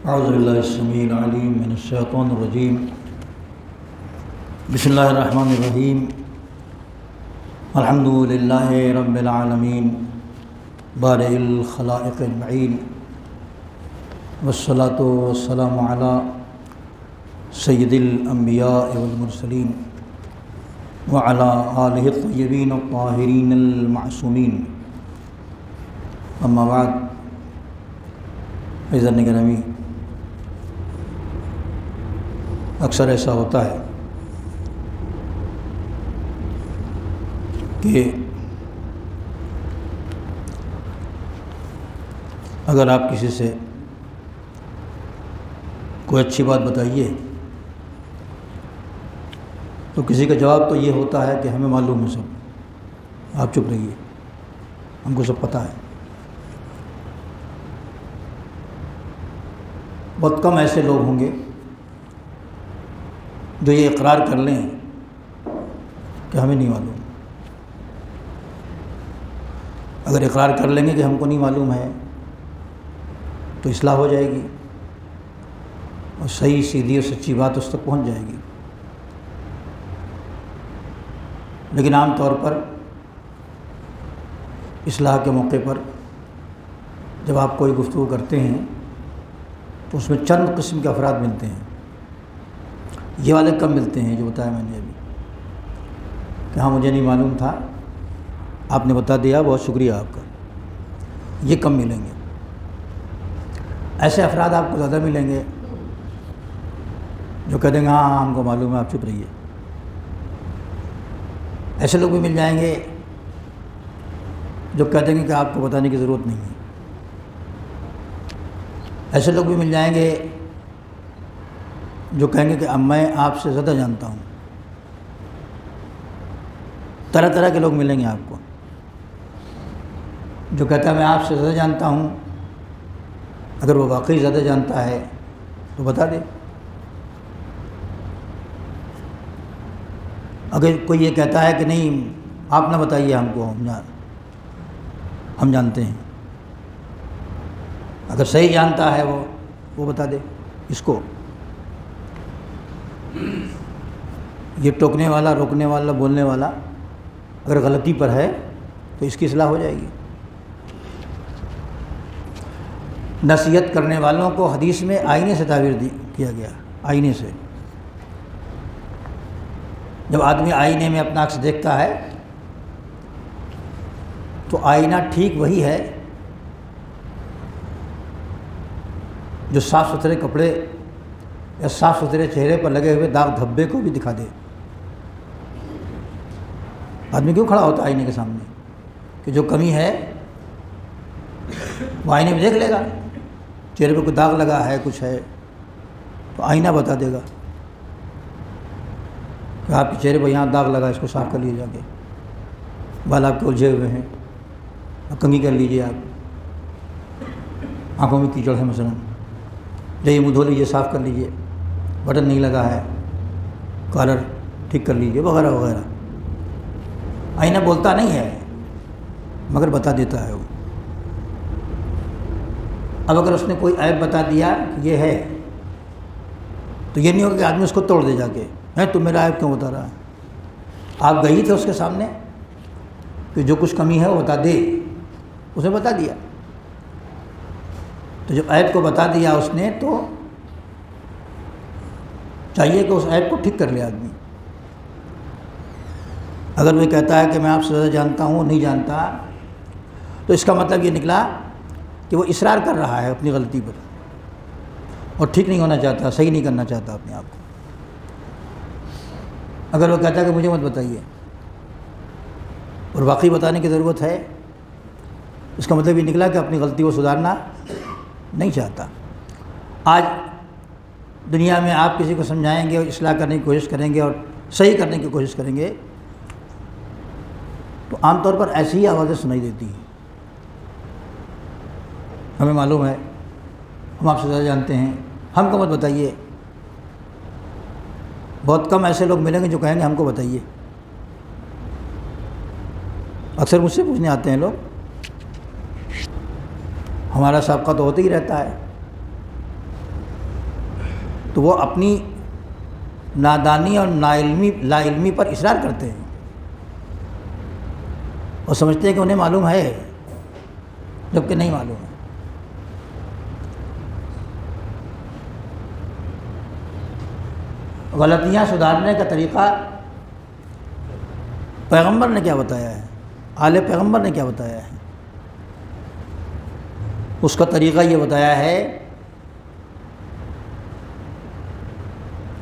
اعوذ باللہ السمیع العلیم من الشیطان الرجیم بسم اللہ الرحمن الرحیم الحمد للہ رب العالمین بارئ الخلائق اجمعین والصلاة والسلام علی سید الانبیاء والمرسلین وعلی آلہ الطیبین الطاہرین المعصومین اما بعد. عزت گرامی، اکثر ایسا ہوتا ہے کہ اگر آپ کسی سے کوئی اچھی بات بتائیے تو کسی کا جواب تو یہ ہوتا ہے کہ ہمیں معلوم ہے سب، آپ چپ رہیے، ہم کو سب پتہ ہے. بہت کم ایسے لوگ ہوں گے جو یہ اقرار کر لیں کہ ہمیں نہیں معلوم. اگر اقرار کر لیں گے کہ ہم کو نہیں معلوم ہے تو اصلاح ہو جائے گی اور صحیح سیدھی اور سچی بات اس تک پہنچ جائے گی. لیکن عام طور پر اصلاح کے موقع پر جب آپ کوئی گفتگو کرتے ہیں تو اس میں چند قسم کے افراد ملتے ہیں. یہ والے کم ملتے ہیں جو بتایا میں نے ابھی کہ ہاں مجھے نہیں معلوم تھا، آپ نے بتا دیا، بہت شکریہ آپ کا. یہ کم ملیں گے. ایسے افراد آپ کو زیادہ ملیں گے جو کہہ دیں گے ہاں ہم کو معلوم ہے، آپ چپ رہیے. ایسے لوگ بھی مل جائیں گے جو کہہ دیں گے کہ آپ کو بتانے کی ضرورت نہیں ہے. ایسے لوگ بھی مل جائیں گے جو کہیں گے کہ اب میں آپ سے زیادہ جانتا ہوں. طرح طرح کے لوگ ملیں گے آپ کو. جو کہتا ہے میں آپ سے زیادہ جانتا ہوں، اگر وہ واقعی زیادہ جانتا ہے تو بتا دے. اگر کوئی یہ کہتا ہے کہ نہیں آپ نہ بتائیے ہم کو، ہم جانتے ہیں، اگر صحیح جانتا ہے وہ بتا دے اس کو. یہ ٹوکنے والا، روکنے والا، بولنے والا اگر غلطی پر ہے تو اس کی اصلاح ہو جائے گی. نصیحت کرنے والوں کو حدیث میں آئینے سے تعبیر کیا گیا. آئینے سے، جب آدمی آئینے میں اپنا عکس دیکھتا ہے تو آئینہ ٹھیک وہی ہے جو صاف ستھرے کپڑے یا صاف ستھرے چہرے پر لگے ہوئے داغ دھبے کو بھی دکھا دے. آدمی کیوں کھڑا ہوتا ہے آئینے کے سامنے؟ کہ جو کمی ہے وہ آئینے میں دیکھ لے گا. چہرے پہ کوئی داغ لگا ہے، کچھ ہے تو آئینہ بتا دے گا کہ آپ کے چہرے پہ یہاں داغ لگا، اس کو صاف کر لیجیے. جا کے بال آپ کے الجھے ہوئے ہیں، کنگھی کر لیجیے. آپ آنکھوں میں کیچڑ ہے مثلاً، جائیے منہ دھو لیجیے، صاف کر لیجیے. بٹن نہیں لگا ہے، کالر ٹھیک کر لیجیے، وغیرہ وغیرہ. آئینہ بولتا نہیں ہے مگر بتا دیتا ہے وہ. اب اگر اس نے کوئی عیب بتا دیا کہ یہ ہے تو یہ نہیں ہوگا کہ آدمی اس کو توڑ دے جا کے، تم میرا عیب کیوں بتا رہا ہے؟ آپ گئی تھے اس کے سامنے کہ جو کچھ کمی ہے وہ بتا دے، اس نے بتا دیا. تو جب عیب کو بتا دیا اس نے تو چاہیے کہ اس عیب کو ٹھیک کر لے آدمی. اگر وہ کہتا ہے کہ میں آپ سے زیادہ جانتا ہوں، نہیں جانتا، تو اس کا مطلب یہ نکلا کہ وہ اصرار کر رہا ہے اپنی غلطی پر اور ٹھیک نہیں ہونا چاہتا، صحیح نہیں کرنا چاہتا اپنے آپ کو. اگر وہ کہتا ہے کہ مجھے مت بتائیے اور واقعی بتانے کی ضرورت ہے، اس کا مطلب یہ نکلا کہ اپنی غلطی کو سدھارنا نہیں چاہتا. آج دنیا میں آپ کسی کو سمجھائیں گے اور اصلاح کرنے کی کوشش کریں گے اور صحیح کرنے کی کوشش کریں گے تو عام طور پر ایسی ہی آوازیں سنائی دیتی ہیں. ہمیں معلوم ہے، ہم آپ سے زیادہ جانتے ہیں، ہم کو مت بتائیے. بہت کم ایسے لوگ ملیں گے جو کہیں گے ہم کو بتائیے. اکثر مجھ سے پوچھنے آتے ہیں لوگ، ہمارا سابقہ تو ہوتا ہی رہتا ہے، تو وہ اپنی نادانی اور لا علمی پر اصرار کرتے ہیں اور سمجھتے ہیں کہ انہیں معلوم ہے، جبکہ نہیں معلوم ہے۔ غلطیاں سدھارنے کا طریقہ پیغمبر نے کیا بتایا ہے، آل پیغمبر نے کیا بتایا ہے؟ اس کا طریقہ یہ بتایا ہے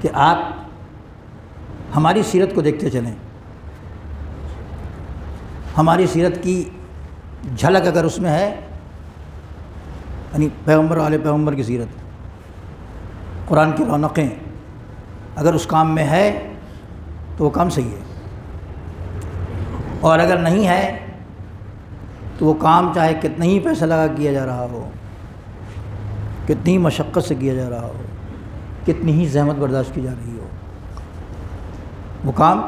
کہ آپ ہماری سیرت کو دیکھتے چلیں، ہماری سیرت کی جھلک اگر اس میں ہے، یعنی پیغمبر آل پیغمبر کی سیرت، قرآن کی رونقیں اگر اس کام میں ہے تو وہ کام صحیح ہے، اور اگر نہیں ہے تو وہ کام چاہے کتنا ہی پیسہ لگا کیا جا رہا ہو، کتنی مشقت سے کیا جا رہا ہو، کتنی ہی زحمت برداشت کی جا رہی ہو، وہ کام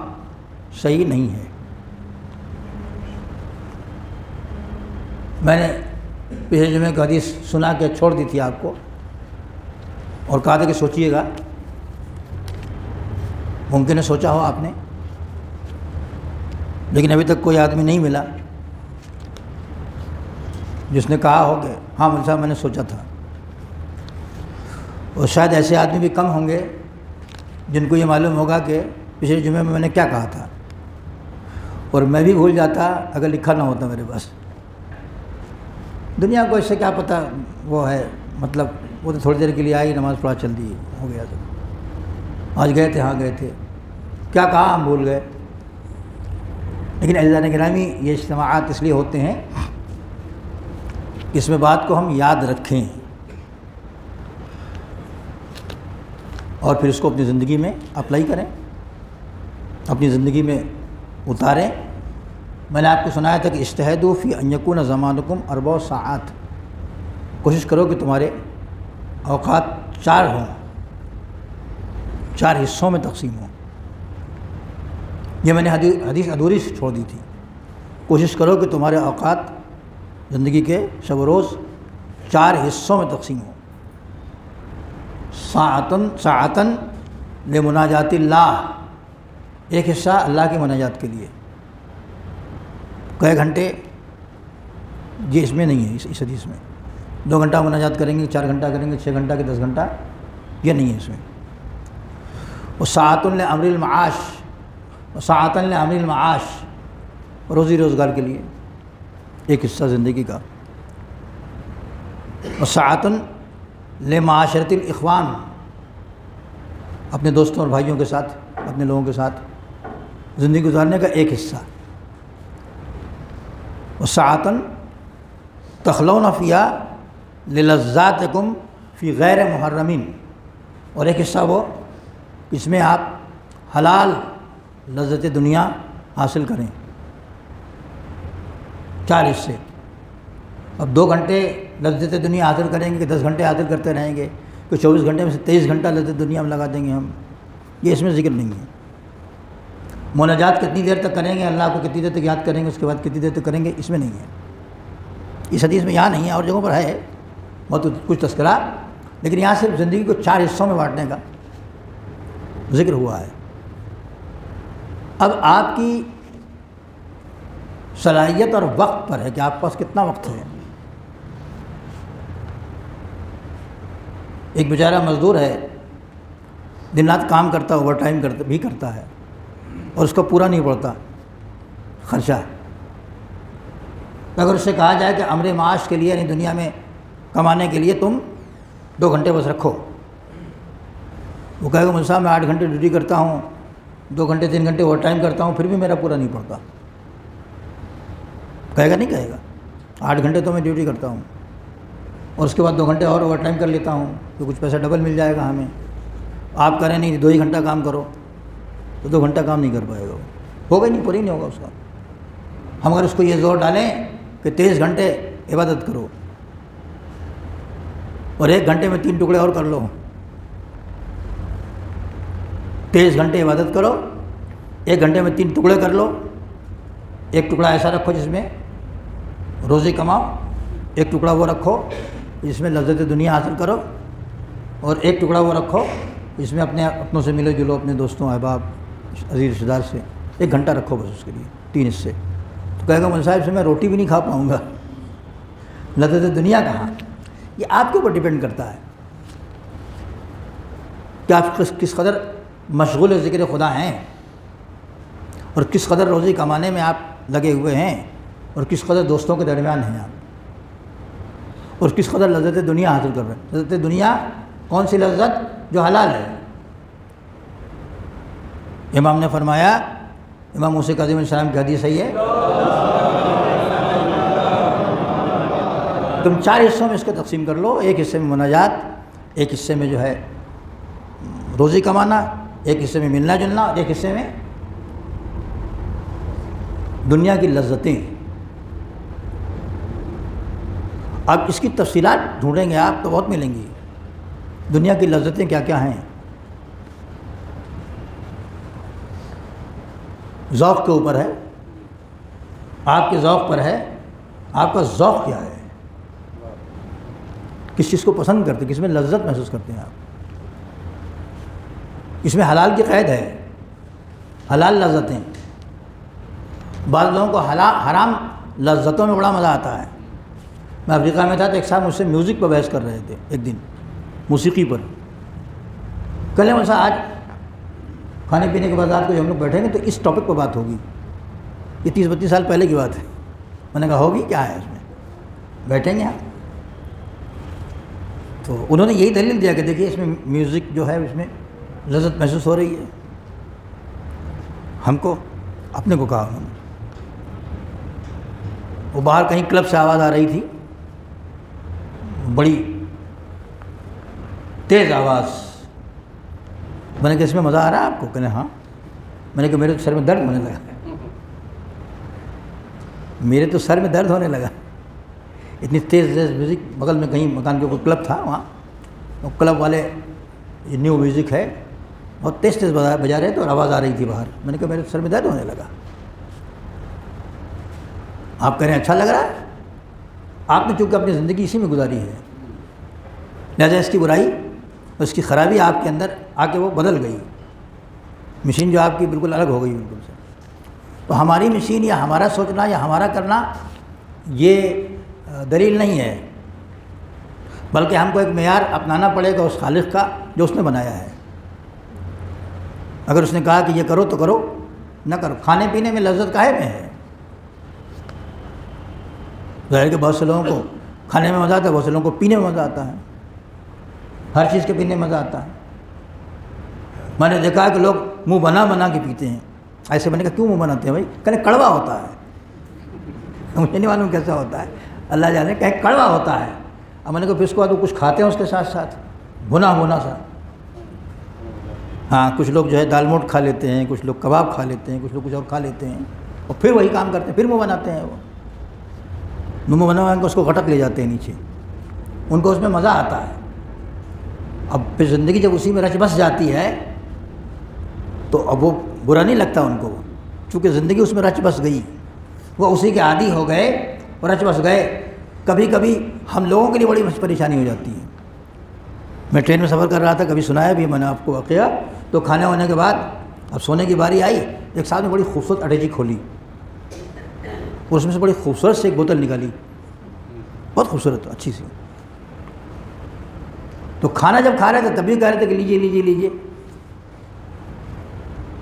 صحیح نہیں ہے۔ میں نے پچھلے جمعے کی حدیث سنا کے چھوڑ دی تھی آپ کو، اور کہا تھا کہ سوچئے گا، ممکن ہے سوچا ہو آپ نے، لیکن ابھی تک کوئی آدمی نہیں ملا جس نے کہا ہو کہ ہاں مول صاحب میں نے سوچا تھا۔ اور شاید ایسے آدمی بھی کم ہوں گے جن کو یہ معلوم ہوگا کہ پچھلے جمعے میں نے کیا کہا تھا، اور میں بھی بھول جاتا اگر لکھا نہ ہوتا میرے پاس۔ دنیا کو اس سے کیا پتہ، وہ ہے مطلب وہ تو تھوڑی دیر کے لیے آئی، نماز پڑھا چل دی، ہو گیا تو آج گئے تھے، ہاں گئے تھے، کیا کہا ہم بھول گئے۔ لیکن عزیزان گرامی، یہ اجتماعات اس لیے ہوتے ہیں کہ اس میں بات کو ہم یاد رکھیں اور پھر اس کو اپنی زندگی میں اپلائی کریں، اپنی زندگی میں اتاریں۔ میں نے آپ کو سنایا تھا کہ اجتہدوا فی ان یکون زمانکم 4 ساعات، کوشش کرو کہ تمہارے اوقات 4 ہوں، 4 حصوں میں تقسیم ہوں۔ یہ میں نے حدیث ادھوری سے چھوڑ دی تھی۔ کوشش کرو کہ تمہارے اوقات زندگی کے شب و روز 4 حصوں میں تقسیم ہوں۔ ساعتن لمناجات اللہ، ایک حصہ اللہ کی مناجات کے لیے، کئی گھنٹے، یہ اس میں نہیں ہے، اس حدیث میں 2 گھنٹہ مناجات کریں گے، 4 گھنٹہ کریں گے، 6 گھنٹہ کہ 10 گھنٹہ، یہ نہیں ہے اس میں۔ وساعۃ لامر المعاش، وساعۃ لامر المعاش، روزی روزگار کے لیے ایک حصہ زندگی کا۔ وساعۃ لمعاشرۃ الاخوان، اپنے دوستوں اور بھائیوں کے ساتھ، اپنے لوگوں کے ساتھ زندگی گزارنے کا ایک حصہ۔ وساعۃ تخلون فیہا للذاتکم فی غیر محرمین، اور ایک حصہ وہ اس میں آپ حلال لذت دنیا حاصل کریں۔ 4 حصے۔ اب 2 گھنٹے لذت دنیا حاصل کریں گے کہ 10 گھنٹے حاصل کرتے رہیں گے، کہ 24 گھنٹے میں سے 23 گھنٹہ لذت دنیا میں لگا دیں گے ہم، یہ اس میں ذکر نہیں ہے۔ مناجات کتنی دیر تک کریں گے، اللہ کو کتنی دیر تک یاد کریں گے، اس کے بعد کتنی دیر تک کریں گے، اس میں نہیں ہے۔ اس حدیث میں یہاں نہیں ہے، اور جگہوں پر ہے بہت کچھ تذکرہ، لیکن یہاں صرف زندگی کو 4 حصوں میں بانٹنے کا ذکر ہوا ہے۔ اب آپ کی صلاحیت اور وقت پر ہے کہ آپ کے پاس کتنا وقت ہے۔ ایک بیچارہ مزدور ہے، دن رات کام کرتا، اوور ٹائم بھی کرتا ہے، اور اس کا پورا نہیں پڑتا خرچہ۔ اگر اس سے کہا جائے کہ امر معاش کے لیے، یعنی دنیا میں کمانے کے لیے تم 2 گھنٹے بس رکھو، وہ کہے گا مجھ صاحب میں 8 گھنٹے ڈیوٹی کرتا ہوں، 2 گھنٹے 3 گھنٹے اوور ٹائم کرتا ہوں، پھر بھی میرا پورا نہیں پڑتا۔ کہے گا نہیں کہے گا، 8 گھنٹے تو میں ڈیوٹی کرتا ہوں، اور اس کے بعد 2 گھنٹے اور اوور ٹائم کر لیتا ہوں تو کچھ پیسہ ڈبل مل جائے گا ہمیں۔ آپ کریں نہیں 2 ہی گھنٹہ کام کرو تو 2 گھنٹہ کام نہیں کر پائے گا، ہوگا نہیں، پوری نہیں ہوگا اس کا۔ ہم اگر اس کو یہ زور ڈالیں کہ 23 گھنٹے عبادت کرو اور 1 گھنٹے میں 3 ٹکڑے اور کر لو، 23 گھنٹے عبادت کرو، 1 گھنٹے میں 3 ٹکڑے کر لو، 1 ٹکڑا ایسا رکھو جس میں روزی کماؤ، 1 ٹکڑا وہ رکھو جس میں لذت دنیا حاصل کرو، اور 1 ٹکڑا وہ رکھو اس میں اپنوں سے ملو جلو، اپنے دوستوں احباب عزیز رشتہ دار سے 1 گھنٹہ رکھو بس اس کے لیے 3 حصے. تو کہے گا مول صاحب سے میں روٹی بھی نہیں کھا پاؤں گا، لذت دنیا کہاں. یہ آپ کے اوپر ڈیپینڈ کرتا ہے کہ آپ کس قدر مشغول ذکر خدا ہیں، اور کس قدر روزی کمانے میں آپ لگے ہوئے ہیں، اور کس قدر دوستوں کے درمیان ہیں آپ، اور کس قدر لذت دنیا حاصل کر رہے ہیں. لذت دنیا کون سی لذت؟ جو حلال ہے. امام نے فرمایا، امام موسیٰ کاظم علیہ السلام کی حدیث صحیح ہے، تم 4 حصوں میں اس کو تقسیم کر لو. 1 حصے میں مناجات، 1 حصے میں جو ہے روزی کمانا، 1 حصے میں ملنا جلنا، اور 1 حصے میں دنیا کی لذتیں. اب اس کی تفصیلات ڈھونڈیں گے آپ تو بہت ملیں گی. دنیا کی لذتیں کیا کیا ہیں؟ ذوق کے اوپر ہے، آپ کے ذوق پر ہے. آپ کا ذوق کیا ہے؟ کس چیز کو پسند کرتے ہیں، کس میں لذت محسوس کرتے ہیں آپ؟ اس میں حلال کی قید ہے، حلال لذتیں. بعض لوگوں کو حرام لذتوں میں بڑا مزہ آتا ہے. میں افریقہ میں تھا تو ایک صاحب مجھ سے میوزک پر بحث کر رہے تھے ایک دن، موسیقی پر. کل ہم آج کھانے پینے کے بعد رات کو جب ہم لوگ بیٹھیں گے تو اس ٹاپک پر بات ہوگی. یہ 30-32 سال پہلے کی بات ہے. میں نے کہا ہوگی، کیا ہے اس میں، بیٹھیں گے آپ. تو انہوں نے یہی دلیل دیا کہ دیکھیے اس میں میوزک جو ہے اس میں لذت محسوس ہو رہی ہے. ہم کو اپنے کو کہا انہوں نے، وہ باہر کہیں کلب سے آواز آ رہی تھی، بڑی تیز آواز. میں نے کہا اس میں مزہ آ رہا ہے آپ کو؟ کہنے ہاں. میں نے کہا میرے تو سر میں درد ہونے لگا، میرے تو سر میں درد ہونے لگا. اتنی تیز میوزک. بغل میں کہیں مکان کے اوپر کلب تھا، وہاں وہ کلب والے یہ نیو میوزک ہے بہت تیز تیز بجا رہے تھے اور آواز آ رہی تھی باہر. میں نے کہا میرے سر میں درد ہونے لگا. آپ کہہ رہے ہیں اچھا لگ رہا ہے؟ آپ نے چونکہ اپنی زندگی اسی میں گزاری ہے، لہٰذا اس کی برائی اور اس کی خرابی آپ کے اندر آ کے وہ بدل گئی. مشین جو آپ کی بالکل الگ ہو گئی بالکل سے. تو ہماری مشین یا ہمارا سوچنا یا ہمارا کرنا یہ دلیل نہیں ہے، بلکہ ہم کو ایک معیار اپنانا پڑے گا اس خالق کا جو اس نے بنایا ہے. اگر اس نے کہا کہ یہ کرو تو کرو، نہ کرو. کھانے پینے میں لذت کاہے میں ہے؟ ظاہر کہ بہت سے لوگوں کو کھانے میں مزہ آتا ہے، بہت سے لوگوں کو پینے میں مزہ آتا ہے. ہر چیز کے پینے میں مزہ آتا ہے. میں نے دیکھا کہ لوگ منہ بنا بنا کے پیتے ہیں. ایسے میں نے کہا کیوں منہ بناتے ہیں بھائی؟ کہنے کڑوا ہوتا ہے. مجھے نہیں معلوم کیسا ہوتا ہے، اللہ جانے. کہیں کڑوا ہوتا ہے. اب میں نے کہا پھر اس کے بعد وہ کچھ کھاتے ہیں اس کے ساتھ ساتھ بھنا سا. ہاں کچھ لوگ جو ہے دال موٹ کھا لیتے ہیں، کچھ لوگ کباب کھا لیتے ہیں، کچھ لوگ کچھ اور کھا لیتے ہیں، اور پھر وہی کام کرتے ہیں، پھر منہ بناتے ہیں. وہ منہ بنا کے اس کو گھٹک لے جاتے ہیں نیچے. ان کو اس میں مزہ آتا ہے. اب پھر زندگی جب اسی میں رچ بس جاتی ہے تو اب وہ برا نہیں لگتا ان کو، چونکہ زندگی اس میں رچ بس گئی، وہ اسی کے عادی ہو گئے اور رچ بس گئے. کبھی کبھی ہم لوگوں کے لیے بڑی پریشانی ہو جاتی ہے. میں ٹرین میں سفر کر رہا تھا، کبھی سنایا بھی میں نے آپ کو واقعہ. تو کھانے ہونے کے بعد اب سونے کی باری آئی، ایک صاحب نے بڑی خوبصورت اٹیچی کھولی اور اس میں سے بڑی خوبصورت سے ایک بوتل نکالی، بہت خوبصورت اچھی سی. تو کھانا جب کھا رہے تھے تب بھی کہہ رہے تھے کہ لیجیے لیجیے لیجیے.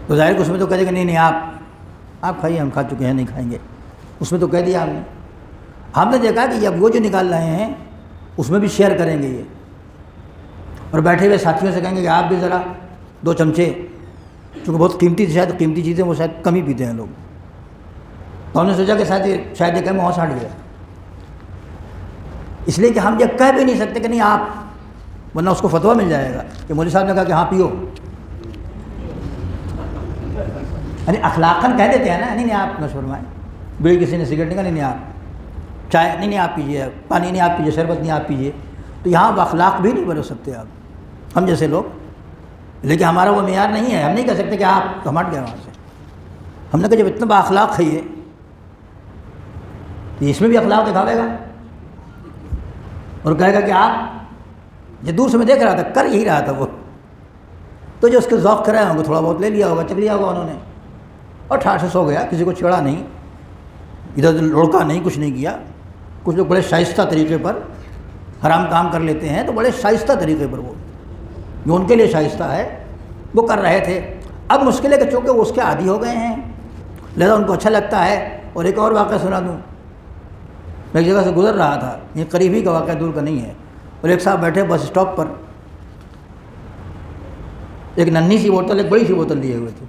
تو ظاہر کہ اس میں تو کہہ دے کہ نہیں آپ کھائیے، ہم کھا چکے ہیں، نہیں کھائیں گے. اس میں تو کہہ دیا ہم نے دیکھا کہ اب وہ جو نکال رہے ہیں اس میں بھی شیئر کریں گے یہ، اور بیٹھے ہوئے ساتھیوں سے کہیں گے کہ آپ بھی ذرا 2 چمچے، چونکہ بہت قیمتی چیزیں وہ شاید کم ہی پیتے ہیں لوگ. تو ہم نے سوچا کہ شاید یہ کہیں وہاں سے ہٹ گیا، اس لیے کہ ہم یہ کہہ بھی نہیں سکتے کہ نہیں آپ، ورنہ اس کو فتویٰ مل جائے گا کہ مولوی صاحب نے کہا کہ ہاں پیو. یعنی اخلاقاً کہہ دیتے ہیں نا، نہیں آپ نہ فرمائیں. بیڑی کسی نے سگریٹ نہیں کہا، نہیں آپ چائے نہیں آپ پیجیے، پانی نہیں آپ پیجیے، شربت نہیں آپ پیجیے. تو یہاں باخلاق بھی نہیں بن سکتے آپ، ہم جیسے لوگ. لیکن ہمارا وہ معیار نہیں ہے. ہم نہیں کہہ سکتے کہ آپ تو ہٹ گئے وہاں سے. ہم نے کہا جب اتنا باخلاق کھائیے تو اس میں بھی اخلاق دکھاوے گا اور کہے گا کہ آپ، یہ دور سے میں دیکھ رہا تھا کر یہی رہا تھا وہ. تو جو اس کے ذوق کرائے ہوں گے تھوڑا بہت لے لیا ہوگا، چک لیا ہوگا انہوں نے، اور ٹھاٹ سے سو گیا، کسی کو چھیڑا نہیں، ادھر ادھر لڑکا نہیں، کچھ نہیں کیا۔ کچھ لوگ بڑے شائستہ طریقے پر حرام کام کر لیتے ہیں، تو بڑے شائستہ طریقے پر وہ جو ان کے لیے شائستہ ہے وہ کر رہے تھے۔ اب مشکل ہے کہ چونکہ وہ اس کے عادی ہو گئے ہیں لہذا ان کو اچھا لگتا ہے۔ اور ایک اور واقعہ سنا دوں، میں ایک جگہ سے گزر رہا تھا، یہ قریب ہی کا واقعہ، دور کا نہیں ہے، اور ایک صاحب بیٹھے بس اسٹاپ پر، ایک ننھی سی بوتل ایک بڑی سی بوتل لیے ہوئے تھے،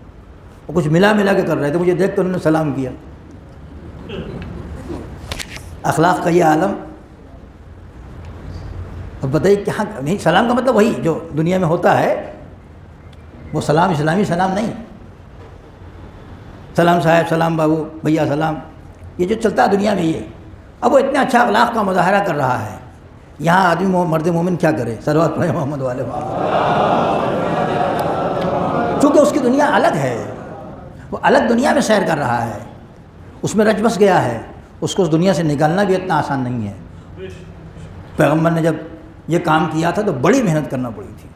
اور کچھ ملا کے کر رہے تھے، مجھے دیکھ کر انہوں نے سلام کیا۔ اخلاق کا یہ عالم، اب بتائیے کہاں نہیں، سلام کا مطلب وہی جو دنیا میں ہوتا ہے، وہ سلام اسلامی سلام نہیں، سلام صاحب، سلام بابو، بھیا سلام، یہ جو چلتا ہے دنیا میں یہ۔ اب وہ اتنے اچھا اخلاق کا مظاہرہ کر رہا ہے، یہاں آدمی مرد مومن کیا کرے؟ صلوات پڑھے محمد والے چونکہ اس کی دنیا الگ ہے، وہ الگ دنیا میں سیر کر رہا ہے، اس میں رچ بس گیا ہے، اس کو اس دنیا سے نکالنا بھی اتنا آسان نہیں ہے۔ پیغمبر نے جب یہ کام کیا تھا تو بڑی محنت کرنا پڑی تھی،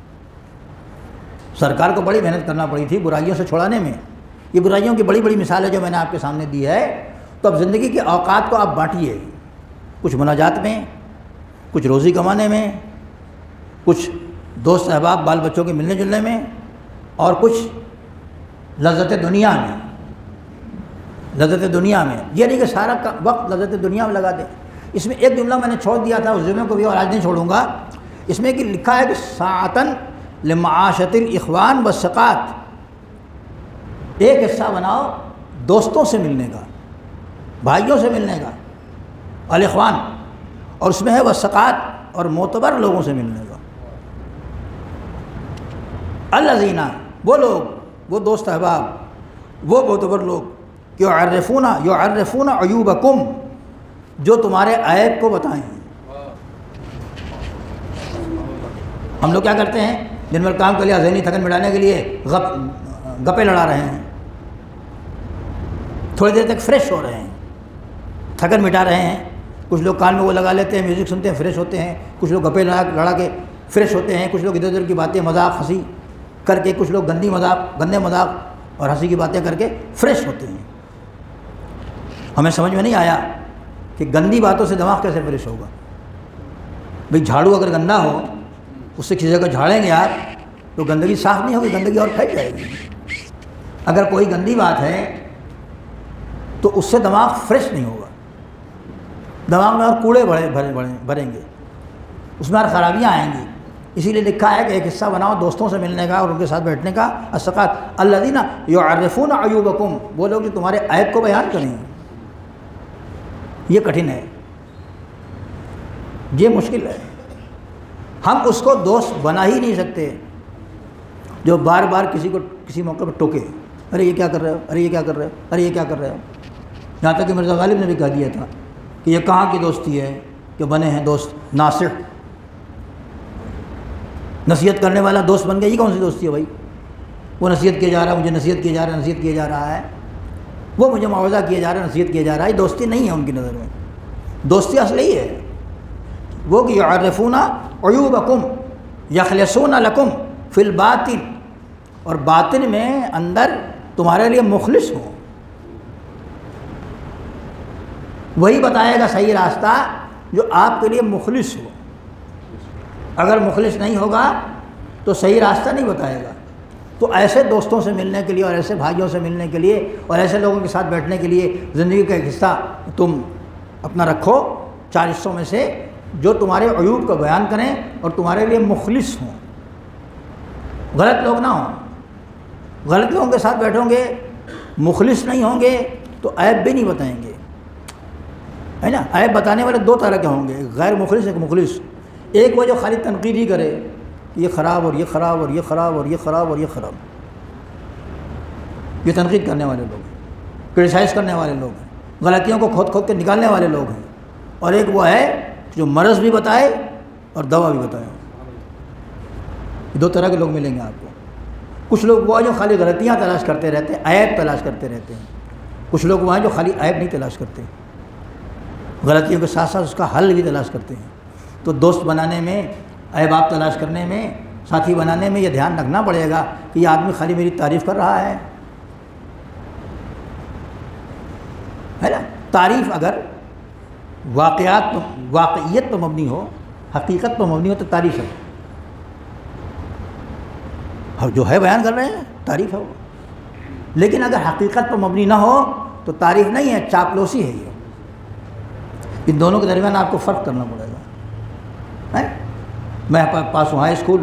سرکار کو بڑی محنت کرنا پڑی تھی برائیوں سے چھڑانے میں۔ یہ برائیوں کی بڑی بڑی مثالیں جو میں نے آپ کے سامنے دی ہے، تو اب زندگی کے اوقات کو آپ بانٹیے، کچھ مناجات میں، کچھ روزی کمانے میں، کچھ دوست احباب بال بچوں کے ملنے جلنے میں، اور کچھ لذت دنیا میں۔ لذت دنیا میں یہ نہیں کہ سارا وقت لذت دنیا میں لگا دیں۔ اس میں ایک جملہ میں نے چھوڑ دیا تھا اس جملے کو بھی، اور آج نہیں چھوڑوں گا۔ اس میں کہ لکھا ہے کہ ساعتن لمعاشت الاخوان والثقات، ایک حصہ بناؤ دوستوں سے ملنے کا، بھائیوں سے ملنے کا، الاخوان، اور اس میں ہے والثقات، اور معتبر لوگوں سے ملنے کا۔ الذین، وہ لوگ، وہ دوست احباب، وہ معتبر لوگ، کہ یعرفون عیوبکم، جو تمہارے عیب کو بتائیں۔ ہم لوگ کیا کرتے ہیں؟ دن بھر کام کر لیا، ذہنی تھکن مٹانے کے لیے گپے لڑا رہے ہیں، تھوڑی دیر تک فریش ہو رہے ہیں، تھکن مٹا رہے ہیں۔ کچھ لوگ کان میں وہ لگا لیتے ہیں، میوزک سنتے ہیں، فریش ہوتے ہیں۔ کچھ لوگ گپے لڑا کے فریش ہوتے ہیں۔ کچھ لوگ ادھر ادھر کی باتیں، مذاق، ہنسی کر کے، کچھ لوگ گندے مذاق اور ہنسی کی باتیں کر کے فریش ہوتے ہیں۔ ہمیں سمجھ میں نہیں آیا کہ گندی باتوں سے دماغ کیسے فریش ہوگا؟ بھئی جھاڑو اگر گندا ہو، اس سے کسی جگہ جھاڑیں گے آپ تو گندگی صاف نہیں ہوگی، گندگی اور پھیل جائے گی۔ اگر کوئی گندی بات ہے تو اس سے دماغ فریش نہیں ہوگا، دماغ میں اور کوڑے بھریں گے، اس میں اور خرابیاں آئیں گی۔ اسی لیے لکھا ہے کہ ایک حصہ بناؤ دوستوں سے ملنے کا اور ان کے ساتھ بیٹھنے کا۔ الثقات الذین یعرفون عیوبکم، وہ لوگ جو تمہارے عیب کو بیان کریں۔ یہ کٹھن ہے، یہ مشکل ہے، ہم اس کو دوست بنا ہی نہیں سکتے جو بار بار کسی کو کسی موقع پر ٹوکے، ارے یہ کیا کر رہے ہو، ارے یہ کیا کر رہے ہو، ارے یہ کیا کر رہے ہو۔ یہاں تک کہ مرزا غالب نے بھی کہہ دیا تھا کہ یہ کہاں کی دوستی ہے کہ بنے ہیں دوست ناصح، نصیحت کرنے والا دوست بن گیا، یہ کون سی دوستی ہے بھائی؟ وہ نصیحت کیا جا رہا ہے، مجھے نصیحت کیا جا رہا ہے، نصیحت کیا جا رہا ہے، وہ مجھے معاوضہ کیا جا رہا ہے، نصیحت کیا جا رہا ہے۔ یہ دوستی نہیں ہے ان کی نظر میں، دوستی اصلی ہے وہ کہ یعرفون عیوبکم یخلصون لکم فی الباطن، اور باطن میں اندر تمہارے لیے مخلص ہوں۔ وہی بتائے گا صحیح راستہ جو آپ کے لیے مخلص ہو، اگر مخلص نہیں ہوگا تو صحیح راستہ نہیں بتائے گا۔ تو ایسے دوستوں سے ملنے کے لیے اور ایسے بھائیوں سے ملنے کے لیے اور ایسے لوگوں کے ساتھ بیٹھنے کے لیے زندگی کا ایک حصہ تم اپنا رکھو، 4 حصوں میں سے، جو تمہارے عیوب کو بیان کریں اور تمہارے لیے مخلص ہوں، غلط لوگ نہ ہوں۔ غلط لوگوں کے ساتھ بیٹھو گے، مخلص نہیں ہوں گے تو عیب بھی نہیں بتائیں گے، ہے نا۔ عیب بتانے والے 2 طرح کے ہوں گے، غیر مخلص، ایک مخلص۔ ایک وہ جو خالی تنقید ہی کرے، یہ خراب اور یہ خراب اور یہ خراب اور یہ خراب اور یہ خراب، یہ تنقید کرنے والے لوگ ہیں، کرٹیسائز کرنے والے لوگ ہیں، غلطیوں کو کھود کے نکالنے والے لوگ ہیں۔ اور ایک وہ ہے جو مرض بھی بتائے اور دوا بھی بتائے۔ 2 طرح کے لوگ ملیں گے آپ کو۔ کچھ لوگ وہ ہیں جو خالی غلطیاں تلاش کرتے رہتے ہیں، عیب تلاش کرتے رہتے ہیں۔ کچھ لوگ وہ ہیں جو خالی عیب نہیں تلاش کرتے، غلطیوں کے ساتھ ساتھ اس کا حل بھی تلاش کرتے ہیں۔ تو دوست بنانے میں، عیبات تلاش کرنے میں، ساتھی بنانے میں یہ دھیان رکھنا پڑے گا کہ یہ آدمی خالی میری تعریف کر رہا ہے نا؟ تعریف اگر واقعیت پر مبنی ہو، حقیقت پر مبنی ہو تو تعریف ہے، جو ہے بیان کر رہے ہیں تعریف ہے وہ. لیکن اگر حقیقت پر مبنی نہ ہو تو تعریف نہیں ہے، چاپلوسی ہے. یہ ان دونوں کے درمیان آپ کو فرق کرنا پڑے گا. میں پاس ہوں ہائی اسکول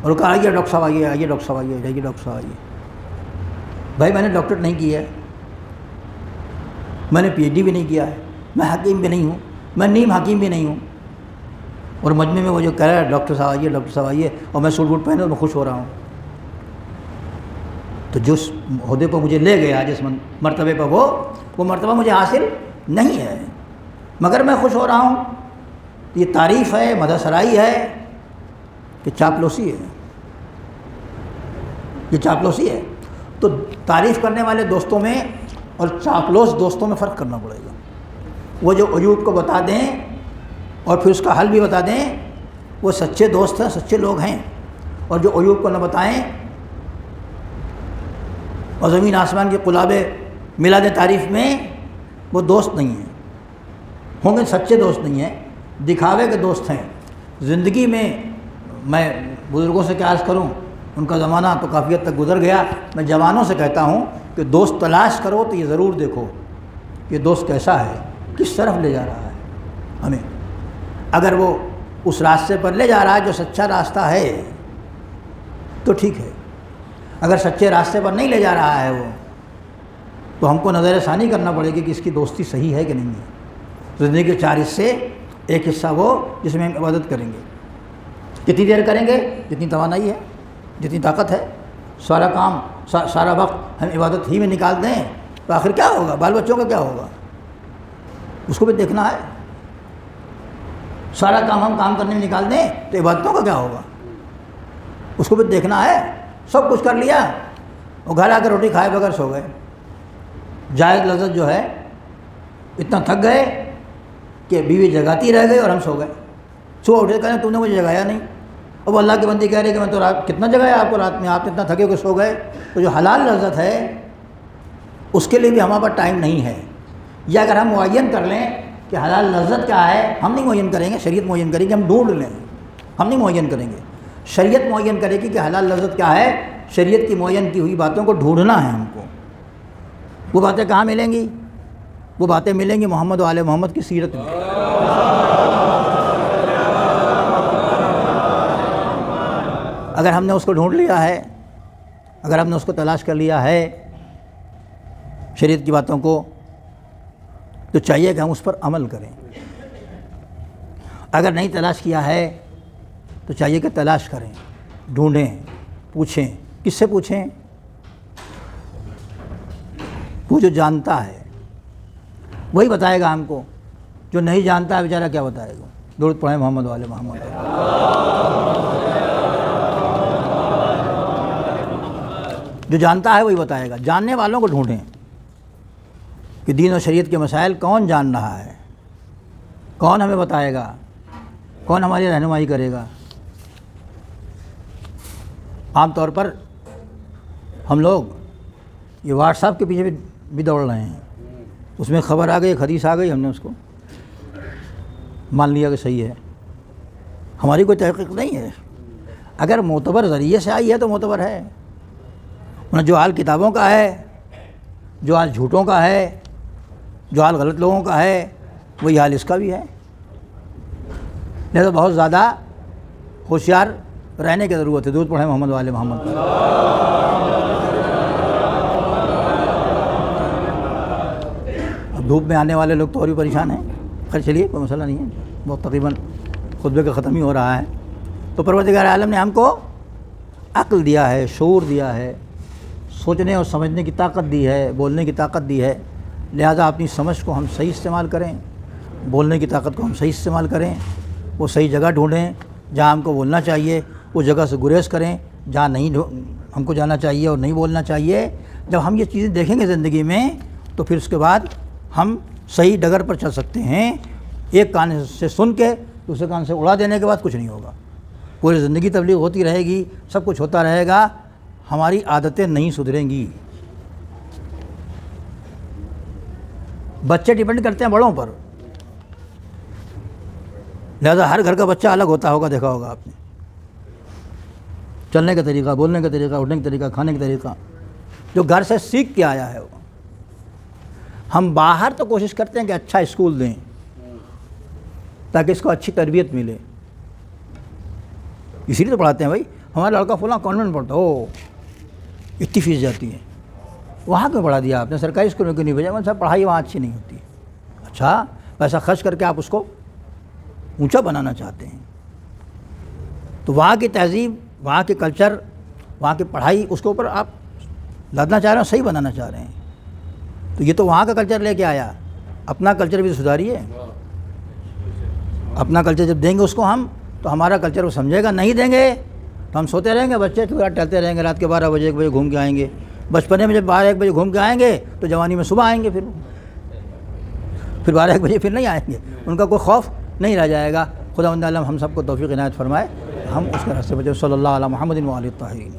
اور کہا آئیے ڈاکٹر صاحب آئیے، آئیے ڈاکٹر صاحب آئیے، جائیے ڈاکٹر صاحب آئیے. بھائی میں نے ڈاکٹر نہیں کیا ہے، میں نے پی ایچ ڈی بھی نہیں کیا ہے، میں حکیم بھی نہیں ہوں، میں نیم حکیم بھی نہیں ہوں، اور مجمع میں وہ جو کہہ رہا ہے ڈاکٹر صاحب آئیے، ڈاکٹر صاحب آئیے، اور میں سوٹ بوٹ پہنے اور میں خوش ہو رہا ہوں. تو جس عہدے پر مجھے لے گیا، جس مرتبے پر وہ مرتبہ مجھے حاصل نہیں ہے، مگر میں خوش ہو رہا ہوں. یہ تعریف ہے، مدح سرائی ہے کہ چاپلوسی ہے؟ یہ چاپلوسی ہے. تو تعریف کرنے والے دوستوں میں اور چاپلوس دوستوں میں فرق کرنا پڑے گا. وہ جو عیوب کو بتا دیں اور پھر اس کا حل بھی بتا دیں، وہ سچے دوست ہیں، سچے لوگ ہیں. اور جو عیوب کو نہ بتائیں اور زمین آسمان کے قلابے ملا دیں تعریف میں، وہ دوست نہیں ہیں، ہوں گے سچے دوست نہیں ہیں، دکھاوے کے دوست ہیں. زندگی میں بزرگوں سے کیا عرض کروں، ان کا زمانہ تو کافی حد تک گزر گیا. میں جوانوں سے کہتا ہوں کہ دوست تلاش کرو تو یہ ضرور دیکھو کہ دوست کیسا ہے، کس طرف لے جا رہا ہے ہمیں. اگر وہ اس راستے پر لے جا رہا ہے جو سچا راستہ ہے تو ٹھیک ہے. اگر سچے راستے پر نہیں لے جا رہا ہے وہ، تو ہم کو نظر ثانی کرنا پڑے گی کہ اس کی دوستی صحیح ہے کہ نہیں ہے. زندگی کے 4 حصے، ایک حصہ وہ جس میں ہم عبادت کریں گے. کتنی دیر کریں گے؟ جتنی توانائی ہے، جتنی طاقت ہے. سارا کام، سارا وقت ہم عبادت ہی میں نکال دیں تو آخر کیا ہوگا؟ بال بچوں کا کیا ہوگا؟ اس کو بھی دیکھنا ہے. سارا کام ہم کام کرنے میں نکال دیں تو عبادتوں کا کیا ہوگا؟ اس کو بھی دیکھنا ہے. سب کچھ کر لیا اور گھر آ کے روٹی کھائے بغیر سو گئے. جائز لذت جو ہے، اتنا تھک گئے کہ بیوی جگاتی رہ گئی اور ہم سو گئے. صبح اٹھے کہیں تم نے مجھے جگایا نہیں. اب اللہ کے بندے کہہ رہے کہ میں تو رات کتنا جگایا آپ کو، رات میں آپ اتنا تھکے کہ سو گئے. تو جو حلال لذت ہے اس کے لیے بھی ہمارے پاس ٹائم نہیں ہے. یا اگر ہم معین کر لیں کہ حلال لذت کیا ہے، ہم نہیں معین کریں گے، شریعت معین کرے گی. ہم ڈھونڈ لیں، ہم نہیں معین کریں گے. شریعت معین کرے گی کہ حلال لذت کیا ہے. شریعت کی معین کی ہوئی باتوں کو ڈھونڈنا ہے ہم کو. وہ باتیں کہاں ملیں گی؟ وہ باتیں ملیں گی محمد و آل محمد کی سیرت میں. اگر ہم نے اس کو ڈھونڈ لیا ہے، اگر ہم نے اس کو تلاش کر لیا ہے شریعت کی باتوں کو، تو چاہیے کہ ہم اس پر عمل کریں. اگر نہیں تلاش کیا ہے تو چاہیے کہ تلاش کریں، ڈھونڈیں، پوچھیں. کس سے پوچھیں؟ وہ جو جانتا ہے وہی بتائے گا ہم کو. جو نہیں جانتا ہے بیچارہ کیا بتائے گا. درود پڑھیں محمد والے محمد. جو جانتا ہے وہی بتائے گا. جاننے والوں کو ڈھونڈیں کہ دین و شریعت کے مسائل کون جان رہا ہے، کون ہمیں بتائے گا، کون ہماری رہنمائی کرے گا. عام طور پر ہم لوگ یہ واٹس ایپ کے پیچھے بھی دوڑ رہے ہیں. اس میں خبر آ گئی، ایک حدیث آ گئی، ہم نے اس کو مان لیا کہ صحیح ہے. ہماری کوئی تحقیق نہیں ہے. اگر معتبر ذریعے سے آئی ہے تو معتبر ہے. جو حال کتابوں کا ہے، جو حال جھوٹوں کا ہے، جو حال غلط لوگوں کا ہے، وہی حال اس کا بھی ہے. لہذا بہت زیادہ ہوشیار رہنے کی ضرورت ہے. درود پڑھیں محمد والے محمد. اب دھوپ میں آنے والے لوگ تو اور بھی پریشان ہیں. خیر چلیے، کوئی مسئلہ نہیں ہے، بہت تقریباً خطبے کا ختم ہی ہو رہا ہے. تو پروردگار عالم نے ہم کو عقل دیا ہے، شعور دیا ہے، سوچنے اور سمجھنے کی طاقت دی ہے، بولنے کی طاقت دی ہے. لہذا اپنی سمجھ کو ہم صحیح استعمال کریں، بولنے کی طاقت کو ہم صحیح استعمال کریں. وہ صحیح جگہ ڈھونڈیں جہاں ہم کو بولنا چاہیے، اس جگہ سے گریز کریں جہاں نہیں ہم کو جانا چاہیے اور نہیں بولنا چاہیے. جب ہم یہ چیزیں دیکھیں گے زندگی میں تو پھر اس کے بعد ہم صحیح ڈگر پر چل سکتے ہیں. ایک کان سے سن کے دوسرے کان سے اڑا دینے کے بعد کچھ نہیں ہوگا. پوری زندگی تبلیغ ہوتی رہے گی، سب کچھ ہوتا رہے گا، ہماری عادتیں نہیں سدھریں گی۔ بچے ڈیپینڈ کرتے ہیں بڑوں پر، لہذا ہر گھر کا بچہ الگ ہوتا ہوگا، دیکھا ہوگا آپ نے، چلنے کا طریقہ، بولنے کا طریقہ، اٹھنے کا طریقہ، کھانے کا طریقہ، جو گھر سے سیکھ کے آیا ہے وہ۔ ہم باہر تو کوشش کرتے ہیں کہ اچھا اسکول دیں تاکہ اس کو اچھی تربیت ملے، اسی لیے تو پڑھاتے ہیں بھائی، ہمارا لڑکا فلاں کانوینٹ پڑھتا، او اتنی فیس جاتی ہے، وہاں کیوں پڑھا دیا آپ نے، سرکاری اسکول میں کیوں نہیں بھیجا؟ مطلب صاحب پڑھائی وہاں اچھی نہیں ہوتی۔ اچھا، پیسہ خرچ کر کے آپ اس کو اونچا بنانا چاہتے ہیں، تو وہاں کی تہذیب، وہاں کے کلچر، وہاں کی پڑھائی، اس کے اوپر آپ لادنا چاہ رہے ہیں، صحیح بنانا چاہ رہے ہیں، تو یہ تو وہاں کا کلچر لے کے آیا، اپنا کلچر بھی سدھاریے۔ اپنا کلچر جب دیں گے اس کو ہم، تو ہمارا کلچر وہ سمجھے گا، نہیں دیں گے تو ہم سوتے رہیں گے، بچے تو ٹہلتے رہیں گے، رات کے 12 بجے 1 بجے گھوم کے آئیں گے، بچپنے میں جب 12 1 بجے گھوم کے آئیں گے تو جوانی میں صبح آئیں گے، پھر 12 1 بجے پھر نہیں آئیں گے، ان کا کوئی خوف نہیں رہ جائے گا۔ خداوند عالم ہم سب کو توفیق عنایت فرمائے، ہم اس کے راستے بچے۔ صلی اللہ علی محمد و آلہ الطاہرین۔